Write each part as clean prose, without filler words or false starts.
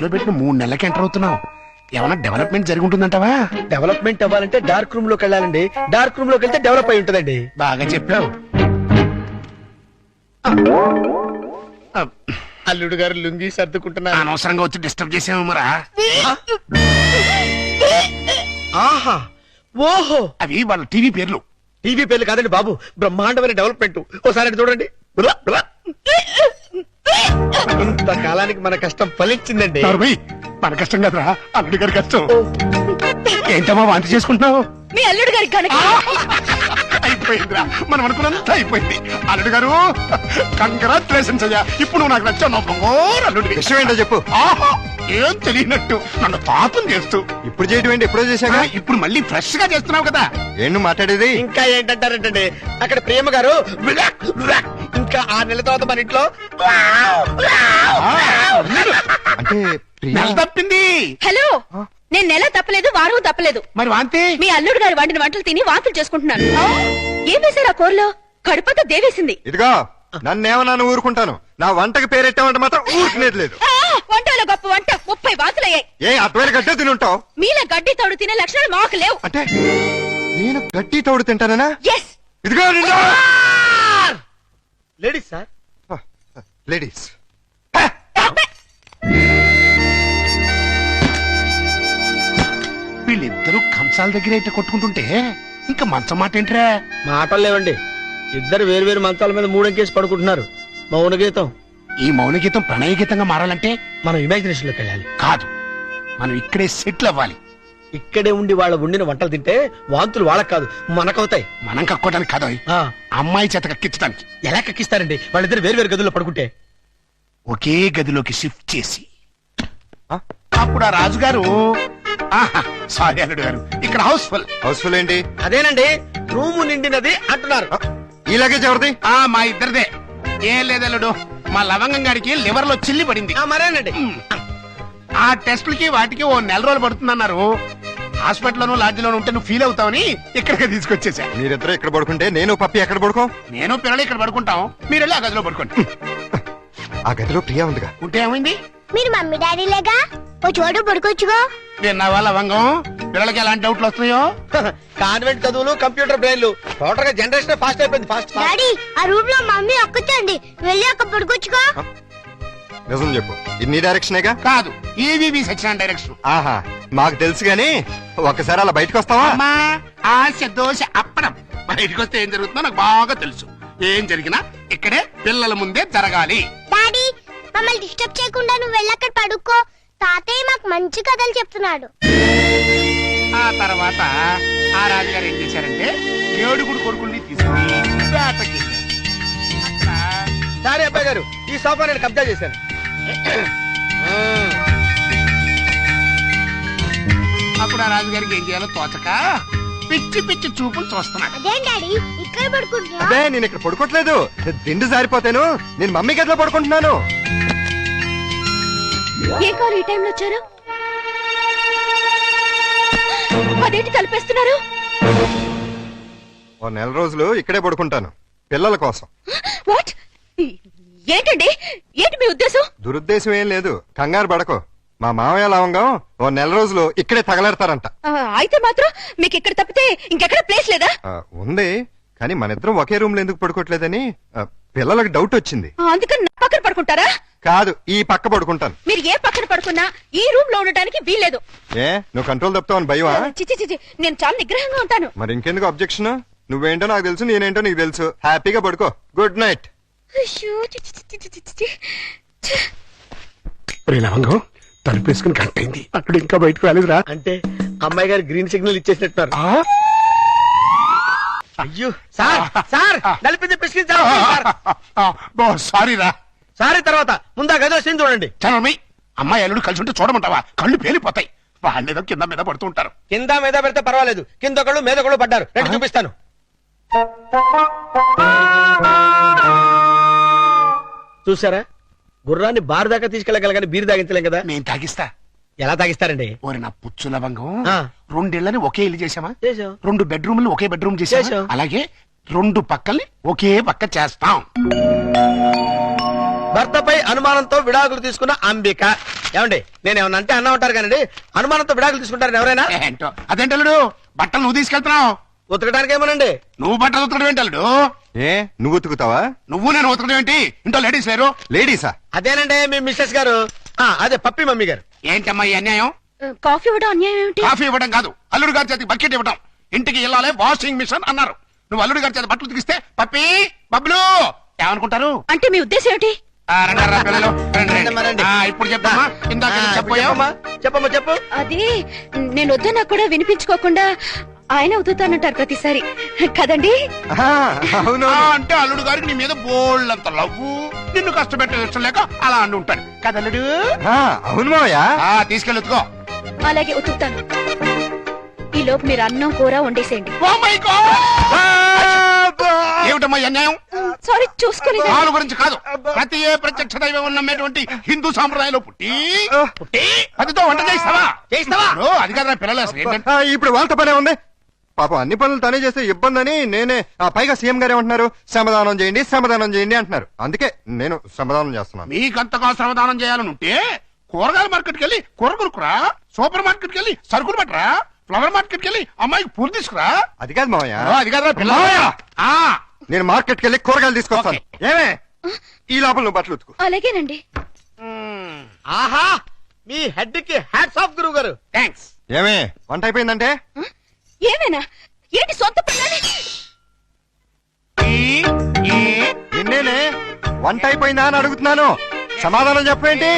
ఇంట్లో పెట్టిన 3 నెలలకి ఎంటర్ అవుతున్నావు. ఏమన్నా డెవలప్మెంట్ జరిగి ఉంటుందంటావా? డెవలప్మెంట్ అవ్వాలంటే డార్క్ రూమ్ లోకి వెళ్ళాలండి. డార్క్ రూమ్ లోకి వెళ్తే డెవలప్ అయి ఉంటుందండి. బాగా చెప్పావు. అల్లుడు గారు లుంగి సర్దుకుంటున్నారు. అనవసరంగా వచ్చి డిస్టర్బ్ చేసాము మరా. ఆహా ఓహో, అవి వాళ్ళ టీవీ పేర్లు. టీవీ పేర్లు కాదండి బాబు, బ్రహ్మాండమైన డెవలప్మెంట్. ఓసారి అటు చూడండి. ఇంతకాలానికి మన కష్టం ఫలించిందండి. మన కష్టం కదరా, అల్లుడి గారి కష్టం. ఏంటమ్మా వాంతి చేసుకుంటున్నావు? మీ అల్లుడు గారి కనుక అయిపోయిందిరా, మనం అనుకున్నంత అయిపోయింది. అల్లుడు గారు కంగ్రాచులేషన్స్ అయ్యా. ఇప్పుడు నువ్వు నాకు నచ్చావు. అల్లుడి విషయం ఏంటో చెప్పు. ఆహా, ఏం తెలియనట్టు నన్ను పాపం చేస్తూ. ఇప్పుడు చేయడం ఏంటి? ఎప్పుడో చేశాగా. ఇప్పుడు మళ్ళీ ఫ్రెష్ గా చేస్తున్నావు కదా. ఏంటి మాట్లాడేది? ఇంకా ఏంటంటారంటే అక్కడ ప్రేమ గారు ఇంకా 6 నెలల తర్వాత మన ఇంట్లో అంటే నెల తప్పింది. హలో, నేను నెల తప్పలేదు, వారం తప్పలేదు. మరి వాంతి? మీ అల్లుడు గారు వండిన వంటలు తిని వాంతులు చేసుకుంటున్నాను. ఏం వేశారు ఆ కూరలో? కడుపంతా దేవేసింది. ఇదిగో నన్నేమన్నా ఊరుకుంటాను, నా వంటకి పేరెట్టామంటే మాత్రం ఊరుకునేది లేదు. వంటలో గొప్ప వంట 30 వాంతులయ్యాయి. ఏ అటువైన గడ్డే తినుంటావు? మీలా గడ్డి తోడు తినే లక్షణాలు మాకు లేవు. అంటే నేను గడ్డి తోడు తింటానా? ఎస్. ఇదిగో లేడీస్ సార్, లేడీస్. వీళ్ళిద్దరూ కంచాల దగ్గర అయితే కొట్టుకుంటుంటే ఇంకా మంచం మాట ఏంట్రా? మాటలు లేవండి. ఇద్దరు వేరు వేరు మంచాల మీద మూడంకేసి పడుకుంటున్నారు. మౌన గీతం. ఈ మౌన గీతం ప్రణయ గీతంగా మారాలంటే మనం ఇమాజినేషన్ లోకి వెళ్ళాలి. కాదు, మనం ఇక్కడే సెటిల్ అవ్వాలి. ఇక్కడే ఉండి వాళ్ళ వండిన వంటలు తింటే వాంతులు వాళ్ళకి కాదు మనకవుతాయి. మనం కక్కోడానికి కాదు, అమ్మాయి చేత కక్కించడానికి. ఎలా కక్కిస్తారండి వాళ్ళిద్దరు వేరు వేరు గదుల్లో పడుకుంటే? ఒకే గదిలోకి షిఫ్ట్ చేసి అప్పుడు ఆ రాజుగారు, సారీ అల్లుడు గారు, ఇక్కడ హౌస్ఫుల్. హౌస్ఫుల్ ఏంటి? అదేనండి, రూము నిండినది అంటున్నారు. ఈ లగేజ్ ఎవరిది? మా ఇద్దరిదే. ఏం లేదల్లుడు, మా లవంగం గారికి లివర్ లో చిల్లి పడింది. మరేనండి, ఆ టెస్టులకి వాటికి 1 నెల రోజులు పడుతుందన్నారు. హాస్పిటల్లోనూ లాడ్జిలోనూ ఉంటే నువ్వు ఫీల్ అవుతావని ఇక్కడికి తీసుకొచ్చేసా. మీరిద్దరు ఇక్కడ పడుకుంటే నేను పప్పి ఎక్కడ పడుకో? నేను పిల్లలు ఇక్కడ పడుకుంటాం, మీరు వెళ్ళి ఆ గదిలో పడుకోండి. ఆ గదిలో ప్రియా ఉందిగా. ఉంటే ఏమైంది? మీరు మమ్మీ డాడీ లేగా ఓ చోటు పడుకోవచ్చుగా. విన్నావా లవంగం, పిల్లలకి ఎలాంటి డౌట్లు వస్తున్నాయో? కాన్వెంట్ చదువులు, కంప్యూటర్ బ్రెయిన్లు, టోటల్ గా జనరేషన్ ఫాస్ట్ అయిపోయింది. ఫాస్ట్ డాడీ, ఆ రూమ్ లో మమ్మీ ఒక్కచండి, వెళ్ళి అక్కడ పడుకోవచ్చుగా. నిజం చెప్పు, ఇన్ని డైరెక్షనేగా? కాదు, ఈవీవి సెక్షన్ డైరెక్షన్. ఆహా, మాకు తెలుసు గాని ఒక్కసారి అలా బయటకు వస్తావా? అమ్మా, ఆశ దోశ అప్పడం. బయటకు వస్తే ఏం జరుగుతుందో నాకు బాగా తెలుసు. ఏం జరిగినా ఇక్కడే పిల్లల ముందే జరగాలి. డాడీ, మమ్మల్ని డిస్టర్బ్ చేయకుండా నువ్వు వెళ్ళి అక్కడ పడుకో. తాతయ్య మాకు మంచి కథలు చెప్తున్నాడు. ఆ తర్వాత ఆ రాజుగారు ఏం చేశారంటే 7 కొడుకుల్ని తీసుకుని వేటకి సరే అబ్బాయి గారు, ఈ సోఫా నేను కబ్జా చేశాను. అప్పుడు ఆ రాజుగారికి ఏం చేయాలో తోచక పిచ్చి పిచ్చి చూపులు చూస్తున్నాడు. అదేం డాడీ, ఇక్కడ పడుకుంటున్నా? అదే నేను ఇక్కడ పడుకోవట్లేదు, దిండు జారిపోతాను. నేను మమ్మీ గదిలో పడుకుంటున్నాను. ఏం కావాలి ఈ టైంలో వచ్చారు? అదేంటి తలపేస్తున్నారు? 1 నెల రోజులు ఇక్కడే పడుకుంటాను పిల్లల కోసం. వాట్? ఏంటండి, ఏంటి మీ ఉద్దేశం? దురుద్దేశం ఏం లేదు, కంగారు పడకో. మా మామయ్య లవంగం 1 నెల రోజులు ఇక్కడే తగలెడతారంట. అయితే మాత్రం మీకు ఇక్కడ తప్పితే ఇంకెక్కడ ప్లేస్ లేదా? ఉంది, కానీ మన ఇద్దరం ఒకే రూమ్ లో ఎందుకు పడుకోవట్లేదని పిల్లలకు డౌట్ వచ్చింది. అందుకని నా పక్కన పడుకుంటారా? కాదు, ఈ పక్క పడుకుంటాను. మీరు ఏ పక్కన పడుకున్నా ఈ రూమ్ లో ఉండడానికి వీల్లేదు. ఏ నువ్వు కంట్రోల్ తప్పుతావని భయమా? చిచి చిచి, నేను చాలా నిగ్రహంగా ఉంటాను. మరి ఇంకెందుకు అబ్జెక్షన్? నువ్వేంటో నాకు తెలుసు, నేనేంటో నీకు తెలుసు. హ్యాపీగా పడుకో. Good night. లవంగం తలుపేసుకుని కట్టయింది, అక్కడ ఇంకా బయటకు రాలేదురా. అంటే అమ్మాయి గారు గ్రీన్ సిగ్నల్ ఇచ్చేసినట్టున్నారు. అయ్యో సార్, సార్ నలిపింది సారీ రా. సారీ తర్వాత ముందా గదిలో సీన్ చూడండి. చనమ్మి, అమ్మాయి అల్లుడు కలిసి ఉంటే చూడమంటావా? కళ్ళు పేలిపోతాయి. వాళ్ళేదో కింద మీద పడుతూ ఉంటారు. కింద మీద పెడితే పర్వాలేదు, కింద ఒకళ్ళు మీద ఒకళ్ళు పడ్డారు. రండి చూపిస్తాను. చూసారా, గుర్రాన్ని బార్ దాకా తీసుకెళ్ళగలగాని బీరు తాగించలేం కదా. నేను తాగిస్తా. ఎలా తాగిస్తారండి? ఓరి నా పుచ్చు లవంగం, ఆ. 2 ఇళ్లని ఒకే ఇల్లు చేసామా? చేసాం. 2 బెడ్రూమ్లు ఒకే బెడ్రూమ్ చేసామా? చేసాం. అలాగే 2 పక్కల్ని ఒకే పక్క చేస్తాం. భర్తపై అనుమానంతో విడాకులు తీసుకున్న అంబిక ఏమండి నేను ఏమన్నా అంటే అన్నా ఉంటారు కానీ అనుమానంతో విడాకులు తీసుకుంటారని ఎవరైనా ఏంటో అదేంటల్లుడు బట్టలు నువ్వు తీసుకెళ్తున్నావు. ఉతకడానికి ఏమోనండి. నువ్వు బట్టలు ఉతకడం ఏంటల్లుడు? ఏ నువ్వు ఉతుకుతావా? నువ్వు నేను ఉతకడం ఏంటి? ఇంట్లో లేడీస్ లేరు? లేడీసా? అదేనండి మీ మిస్సెస్ గారు. అదే పప్పి మమ్మీ గారు. ఏంటమ్మా ఈ అన్యాయం? కాఫీ ఇవ్వడం అన్యాయం ఏమిటి? కాఫీ ఇవ్వడం కాదు, అల్లుడు గారి చేతికి బకెట్ ఇవ్వడం. ఇంటికి వెళ్ళాలి వాషింగ్ మిషన్ అన్నారు. నువ్వు అల్లుడు గారి చేతి బట్టలు ఉతికిస్తే పప్పి బబ్లు ఏమనుకుంటారు? అంటే మీ ఉద్దేశం ఏమిటి? రండి రా పిల్లలు, రండి, రండి. రండి, రండి. ఇప్పుడు చెప్పమ్మా. ఇందాక ఏదో చెప్పబోయావు. చెప్పమ్మా చెప్పు. అది నేను వద్దన్నా కూడా వినిపించుకోకుండా ఆయన ఉతుతానంటారు ప్రతిసారి కదండి. ఆహా, అవును అంటే అల్లుడు గారికి నీ మీద బోల్డంత లవ్వు, నిన్ను కష్టపెట్టే ఇష్టం లేక అలా అంటూ ఉంటాడు కదల్లుడు. ఆ, అవును మావయ్య. తీసుకెళ్ళుకో. అలాగే ఉతుకుతాను. ఈ లోపు మీరు అన్నం కూర వండేసేయండి. ఏమిటమ్మా ఈ అన్యాయం? సారీ చూసుకోలేదు. వాళ్ళ గురించి కాదు, ప్రతి ఏ ప్రత్యక్ష దైవం నమ్మేటువంటి హిందూ సాంప్రదాయంలో పుట్టి అదితో వంట చేయిస్తావా? చేయిస్తావా? అది కాదు పిల్లలు అసలు ఏంటంటే ఆ, ఇప్పుడు వాళ్ళతో పనే ఉంది. పాపం అన్ని పనులు తనే చేస్తే ఇబ్బంది అని నేనే పైగా సీఎం గారు ఏమంటున్నారు, శ్రమదానం చేయండి అంటున్నారు. అందుకే నేను శ్రమదానం చేస్తున్నాను. మీకంతగా శ్రమదానం చేయాలని ఉంటే కూరగాయల మార్కెట్కి వెళ్ళి కూర కొనుక్కురా, సూపర్ మార్కెట్కి వెళ్ళి సరుకులు పట్టరా, ఫ్లవర్ మార్కెట్కి వెళ్ళి అమ్మాయికి పూలు తీసుకురా. అది కాదు మావయ్య, అది కాదు పిల్ల. నేను మార్కెట్కి వెళ్ళి కూరగాయలు తీసుకొస్తాను. ఏమే ఈ లోపల నువ్వు బట్టలు ఉతుకు. అలాగేనండి. ఆహా మీ హెడ్ కి హ్యాట్స్ ఆఫ్ గురువు గారు. థ్యాంక్స్. ఏమే వంట అయిపోయిందంటే? ఏమైనా ఏంటి సొంత పిల్లని? నిన్నేనే వంట అయిపోయిందా అని అడుగుతున్నాను, సమాధానం చెప్పేంటి?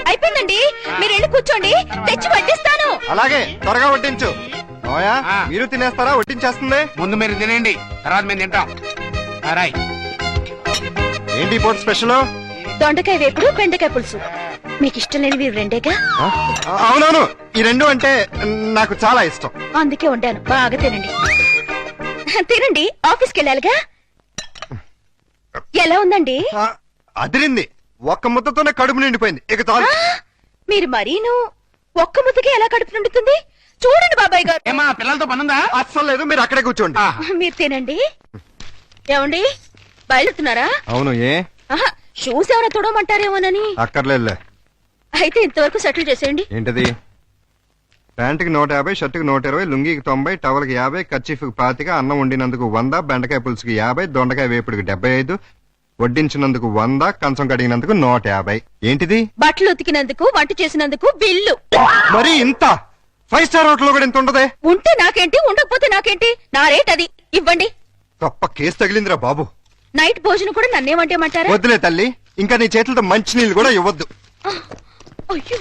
అయిపోయిందండి, మీరు వెళ్ళి కూర్చోండి, తెచ్చి వడ్డిస్తాను. అలాగే త్వరగా వడ్డించు. మావయ్య మీరు తినేస్తారా? వడ్డించేస్తుంది. ముందు మీరు తినేయండి, తర్వాత మేము తింటాం. రాయ్. ఏంటి పోటీ స్పెషల్? దొండకాయ వేపుడు, బెండకాయ పులుసు. మీకు ఇష్టం లేనివి రెండేగా? అవునవును, ఈ రెండు అంటే నాకు చాలా ఇష్టం. అందుకే వండాను, బాగా తినండి. తినండి, ఆఫీస్కి వెళ్ళాలిగా. ఎలా ఉందండి? అదిరింది. ఒక్క ముద్దతోనే కడుపు నిండిపోయింది. ఇక చాలు. మీరు మరీను ఒక్క ముద్దకి ఎలా కడుపు నిండుతుంది? చూడండి బాబాయ్ గారు. ఏమా పిల్లలతో పనుందా? అస్సలు లేదు, మీరు అక్కడే కూర్చోండి. మీరు తినండి. ఏమండి బయలుతున్నారా? అవును, ఏ షూస్ ఎవరైనా తొడమంటారేమోనని. అక్కర్లేదులే. అయితే ఇంతవరకు సెటిల్ చేసేయండి. ఏంటది? ప్యాంటుకి 150, షర్టుకి 120, లుంగికి 90, టవల్కి 50, కర్చీఫ్కి 25, అన్నం వండినందుకు 100, బెండకాయ పులుసుకి 50, దొండకాయ వేపుడికి 75, వడ్డించినందుకు 100, కంచం కడిగినందుకు 150. ఏంటిది? బట్టలు ఉతికినందుకు, వంట చేసినందుకు బిల్లు. మరి ఇంత 5 స్టార్ హోటల్ లో కూడా ఇంత ఉండదే? ఉంటే నాకేంటి, ఉండకపోతే నాకేంటి, నా రేట్ అది. ఇవ్వండి. గొప్ప కేసు తగిలిందిరా బాబు. నైట్ భోజనం కూడా నన్నేమంటేమంటారా? వద్దులే తల్లి, ఇంకా నీ చేతులతో మంచి నీళ్ళు కూడా ఇవ్వద్దు. అయ్యో